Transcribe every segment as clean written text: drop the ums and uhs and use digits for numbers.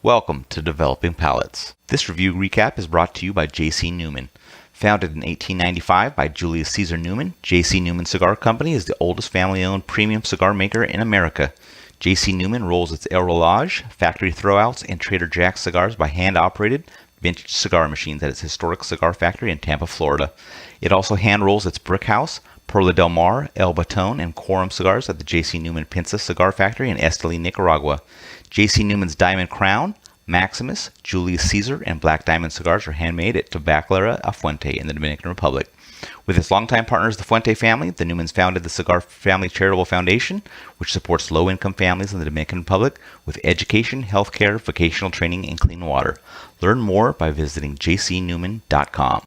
Welcome to Developing Palates. This review recap is brought to you by J.C. Newman. Founded in 1895 by Julius Caesar Newman, J.C. Newman Cigar Company is the oldest family-owned premium cigar maker in America. J.C. Newman rolls its El Rolage, factory throwouts, and Trader Jack's cigars by hand-operated vintage cigar machines at its historic cigar factory in Tampa, Florida. It also hand-rolls its Brick House, Perla del Mar, El Baton, and Quorum cigars at the J.C. Newman Pinza Cigar Factory in Esteli, Nicaragua. J.C. Newman's Diamond Crown, Maximus, Julius Caesar, and Black Diamond cigars are handmade at Tabacalera A Fuente in the Dominican Republic. With its longtime partners, the Fuente family, the Newmans founded the Cigar Family Charitable Foundation, which supports low-income families in the Dominican Republic with education, healthcare, vocational training, and clean water. Learn more by visiting jcnewman.com.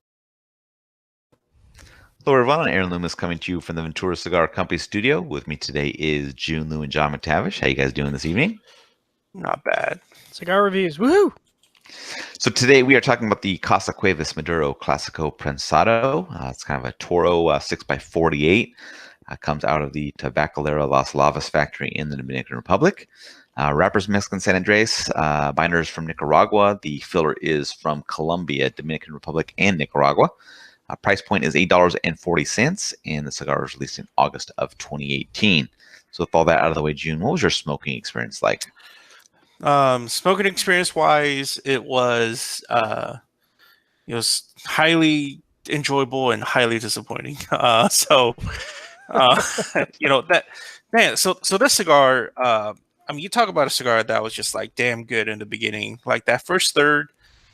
Hello everyone, Aaron Loomis coming to you from the Ventura Cigar Company studio. With me today is Jiunn Liu and John McTavish. How you guys doing this evening? Not bad. Cigar reviews, woohoo! So today we are talking about the Casa Cuevas Maduro Clásico Prensado. It's kind of a Toro 6x48. Comes out of the Tabacalera Las Lavas factory in the Dominican Republic. Wrappers Mexican San Andres, binders from Nicaragua. The filler is from Colombia, Dominican Republic, and Nicaragua. Price point is $8.40, and the cigar was released in August of 2018. So with all that out of the way, June, what was your smoking experience like? Smoking experience wise, it was highly enjoyable and highly disappointing. So this cigar, you talk about a cigar that was just like damn good in the beginning. Like that first third,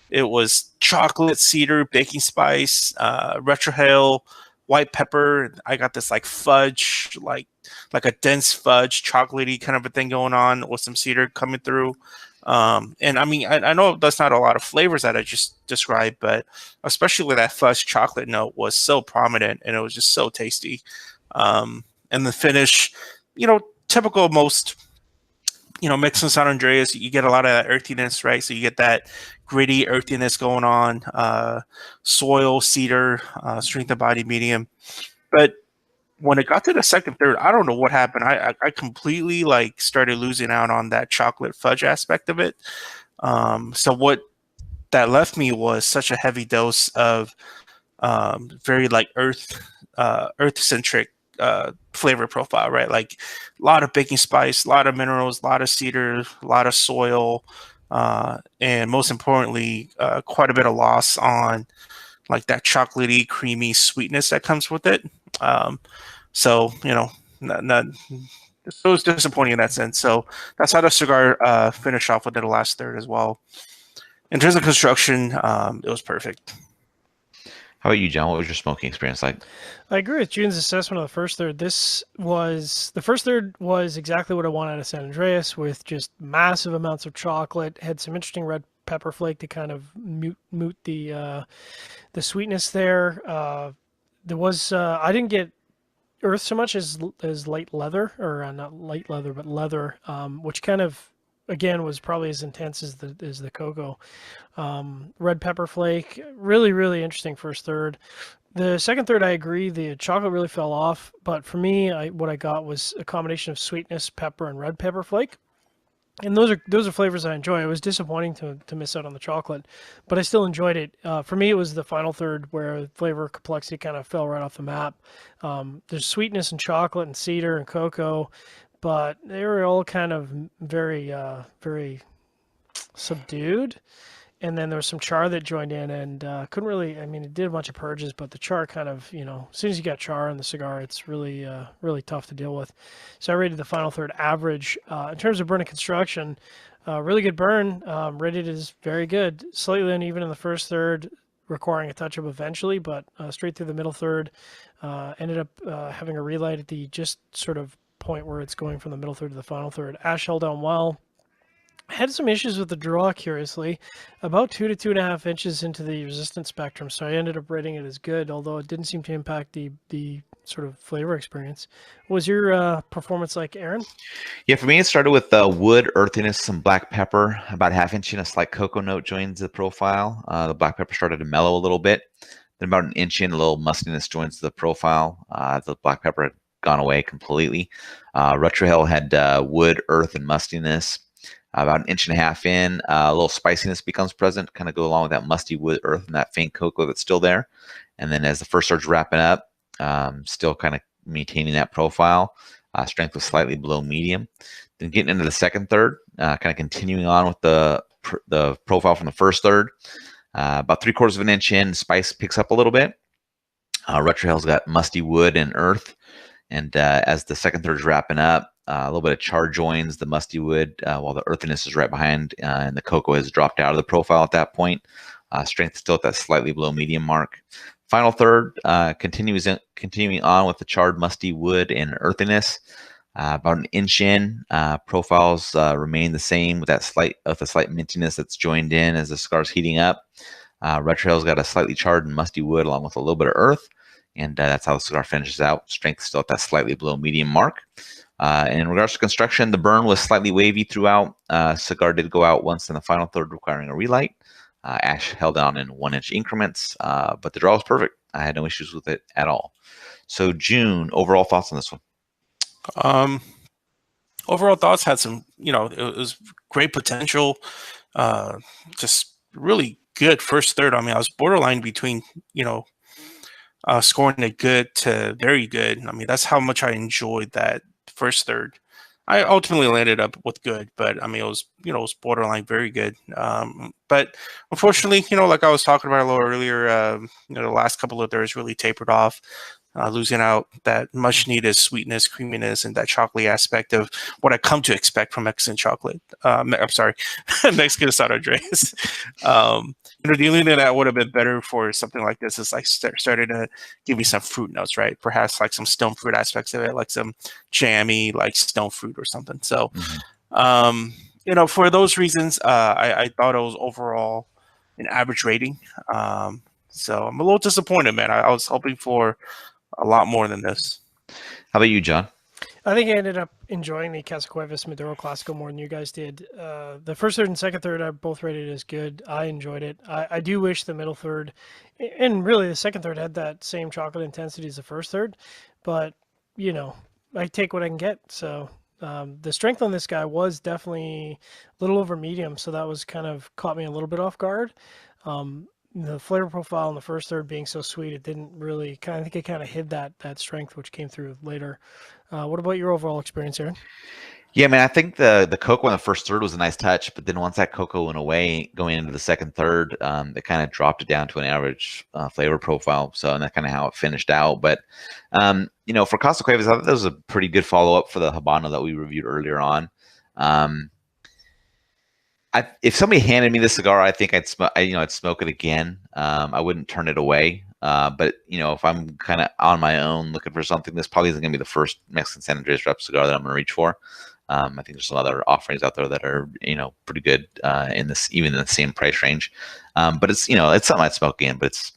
it was chocolate, cedar, baking spice, retrohale, white pepper. I got this like fudge, like a dense fudge, chocolatey kind of a thing going on with some cedar coming through. And I know that's not a lot of flavors that I just described, but especially that fudge chocolate note was so prominent and it was just so tasty. And the finish, typical most, Mexican San Andreas, you get a lot of that earthiness, right? So you get that gritty earthiness going on, soil, cedar, strength of body medium. But when it got to the second, third, I don't know what happened. I completely started losing out on that chocolate fudge aspect of it. So what that left me was such a heavy dose of very earth-centric flavor profile, right? Like a lot of baking spice, a lot of minerals, a lot of cedar, a lot of soil, and most importantly, quite a bit of loss on like that chocolatey, creamy sweetness that comes with it. So it was disappointing in that sense. So that's how the cigar finished off with the last third as well. In terms of construction, it was perfect. How about you, John? What was your smoking experience like? I agree with June's assessment of the first third. The first third was exactly what I wanted out of San Andreas, with just massive amounts of chocolate. Had some interesting red pepper flake to kind of mute the sweetness there. There was I didn't get earth so much as light leather, or not light leather, but leather, which kind of again was probably as intense as the cocoa. Red pepper flake, really, really interesting first third. The second third, I agree, the chocolate really fell off, but for me, what I got was a combination of sweetness, pepper, and red pepper flake. And those are flavors I enjoy. It was disappointing to miss out on the chocolate, but I still enjoyed it. For me, it was the final third where flavor complexity kind of fell right off the map. There's sweetness and chocolate and cedar and cocoa, but they were all kind of very, very subdued. And then there was some char that joined in, and couldn't really, it did a bunch of purges, but the char kind of, as soon as you got char in the cigar, it's really, really tough to deal with. So I rated the final third average. In terms of burn and construction, really good burn. Rated is very good. Slightly uneven in the first third, requiring a touch-up eventually, but straight through the middle third. Ended up having a relight at the just sort of point where it's going from the middle third to the final third. Ash held down well. Had some issues with the draw, curiously, about 2 to 2.5 inches into the resistance spectrum, so I ended up rating it as good, although it didn't seem to impact the sort of flavor experience. What was your performance like, Aaron? Yeah, for me, it started with wood, earthiness, some black pepper, about 1/2 inch and a slight cocoa note joins the profile. The black pepper started to mellow a little bit. Then about 1 inch in, a little mustiness joins the profile. The black pepper had gone away completely. Retrohale had wood, earth, and mustiness. About an inch and a half in, a little spiciness becomes present, kind of go along with that musty wood earth and that faint cocoa that's still there. And then as the first third's wrapping up, still kind of maintaining that profile. Strength was slightly below medium. Then getting into the second third, kind of continuing on with the profile from the first third. About 3/4 of an inch in, spice picks up a little bit. Retrohale's got musty wood and earth. And as the second third is wrapping up, a little bit of char joins the musty wood, while the earthiness is right behind, and the cocoa has dropped out of the profile at that point. Strength is still at that slightly below medium mark. Final third continuing on with the charred musty wood and earthiness. About an inch in, profiles remain the same with that slight mintiness that's joined in as the cigar's heating up. Retrohale's got a slightly charred and musty wood along with a little bit of earth, and that's how the cigar finishes out. Strength still at that slightly below medium mark. And in regards to construction, the burn was slightly wavy throughout. Cigar did go out once in the final third, requiring a relight. Ash held on in 1-inch increments, but the draw was perfect. I had no issues with it at all. So, Jiunn, overall thoughts on this one? Overall thoughts had some, it was great potential. Just really good first third. I mean, I was borderline between, scoring it good to very good. I mean, that's how much I enjoyed that first third. I ultimately landed up with good, but I mean, it was borderline very good. But unfortunately, like I was talking about a little earlier, the last couple of thirds really tapered off, losing out that much needed sweetness, creaminess, and that chocolatey aspect of what I come to expect from Mexican chocolate. I'm sorry, Mexican San Andreas. The only thing that would have been better for something like this is like started to give me some fruit notes, right? Perhaps like some stone fruit aspects of it, like some jammy, like stone fruit or something. So, for those reasons, I thought it was overall an average rating. So I'm a little disappointed, man. I was hoping for a lot more than this. How about you, John? I think I ended up enjoying the Casa Cuevas Maduro Clásico more than you guys did. The first third and second third I both rated as good. I enjoyed it. I do wish the middle third, and really the second third, had that same chocolate intensity as the first third. But, I take what I can get. So the strength on this guy was definitely a little over medium. So that was kind of caught me a little bit off guard. The flavor profile in the first third being so sweet, it didn't really I think it kind of hid that strength, which came through later. What about your overall experience, Aaron? Yeah, man, I think the cocoa in the first third was a nice touch, but then once that cocoa went away, going into the second third, it kind of dropped it down to an average flavor profile. So, and that's kind of how it finished out. But, for Casa Cuevas, I thought that was a pretty good follow-up for the Habano that we reviewed earlier on. If somebody handed me this cigar, I think I'd smoke it again. I wouldn't turn it away. But if I'm kind of on my own looking for something, this probably isn't going to be the first Mexican San Andreas Rep cigar that I'm going to reach for. I think there's some other offerings out there that are pretty good even in the same price range. But it's it's something I'd smoke in, but it's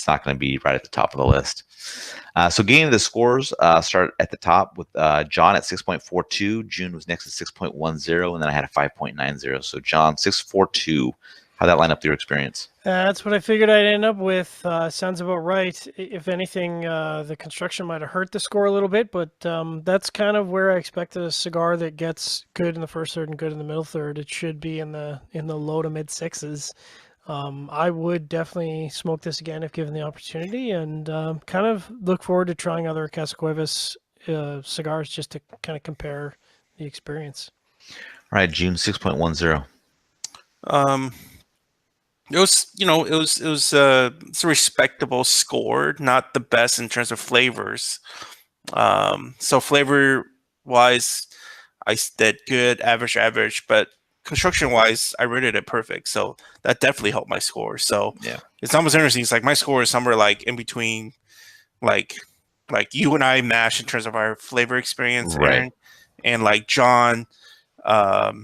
not going to be right at the top of the list. So getting to the scores, start at the top with John at 6.42. Jiunn was next at 6.10, and then I had a 5.90. So John, 6.42. How'd that line up with your experience? That's what I figured I'd end up with. Sounds about right. If anything, the construction might have hurt the score a little bit, but that's kind of where I expected a cigar that gets good in the first third and good in the middle third. It should be in the low to mid sixes. I would definitely smoke this again if given the opportunity, and kind of look forward to trying other Casa Cuevas cigars just to kind of compare the experience. All right, Jiunn, 6.10. It was, it's a respectable score, not the best in terms of flavors. So flavor wise, I did good, average, but construction wise, I rated it perfect. So that definitely helped my score. So yeah, it's almost interesting. It's like my score is somewhere like in between, like you and I matched in terms of our flavor experience, right. Aaron, and like John.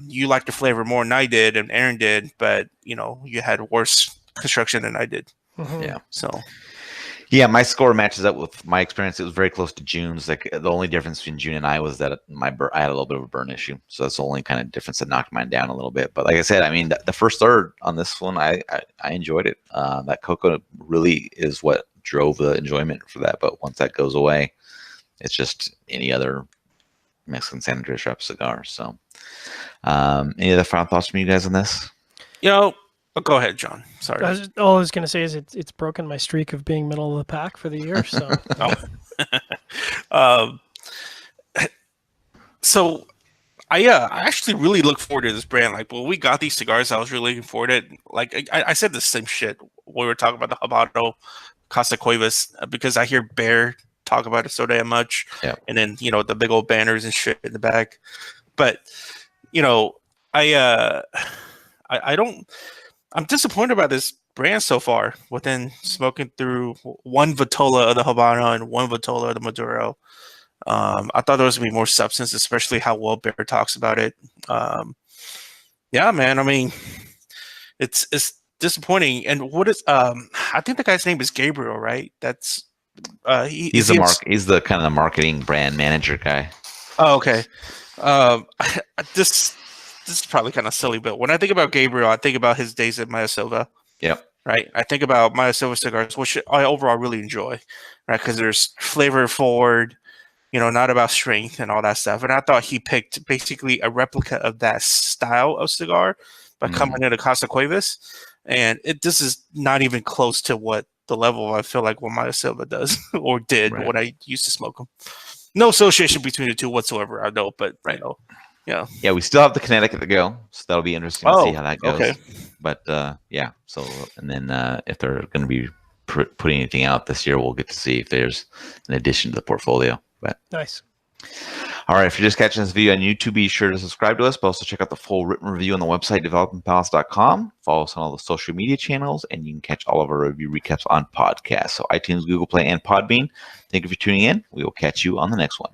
You liked the flavor more than I did, and Aaron did, but you had worse construction than I did. Mm-hmm. Yeah. So, yeah, my score matches up with my experience. It was very close to Jiunn's. Like the only difference between Jiunn and I was that I had a little bit of a burn issue, so that's the only kind of difference that knocked mine down a little bit. But like I said, I mean, the first third on this one, I enjoyed it. That cocoa really is what drove the enjoyment for that. But once that goes away, it's just any other Mexican San Andreas wrap cigar. So, any other final thoughts from you guys on this? Oh, go ahead, John. Sorry. All I was going to say is it's broken my streak of being middle of the pack for the year. So, so I actually really look forward to this brand. Like when we got these cigars, I was really looking forward to it. Like I said the same shit when we were talking about the Habano Casa Cuevas because I hear Bear talk about it so damn much. Yeah. And then the big old banners and shit in the back. But I'm disappointed about this brand so far. Within smoking through one Vitola of the Habano and one Vitola of the Maduro. I thought there was gonna be more substance, especially how well Bear talks about it. Yeah, man. I mean, it's disappointing. And what is I think the guy's name is Gabriel, right? That's he's the kind of the marketing brand manager guy. Oh, okay. This is probably kind of silly, but when I think about Gabriel, I think about his days at Maya Silva. Yep. Right. I think about Maya Silva cigars, which I overall really enjoy, right? Because there's flavor forward, not about strength and all that stuff. And I thought he picked basically a replica of that style of cigar by coming into Casa Cuevas. And this is not even close to what the level I feel like what Maya Silva does or did when I used to smoke them. No association between the two whatsoever, I know, but yeah. Yeah, we still have the Connecticut to go, so that'll be interesting to see how that goes. Okay. But yeah, so and then if they're going to be putting anything out this year, we'll get to see if there's an addition to the portfolio. But nice. All right, if you're just catching this video on YouTube, be sure to subscribe to us, but also check out the full written review on the website, developingpalates.com. Follow us on all the social media channels, and you can catch all of our review recaps on podcasts. So iTunes, Google Play, and Podbean. Thank you for tuning in. We will catch you on the next one.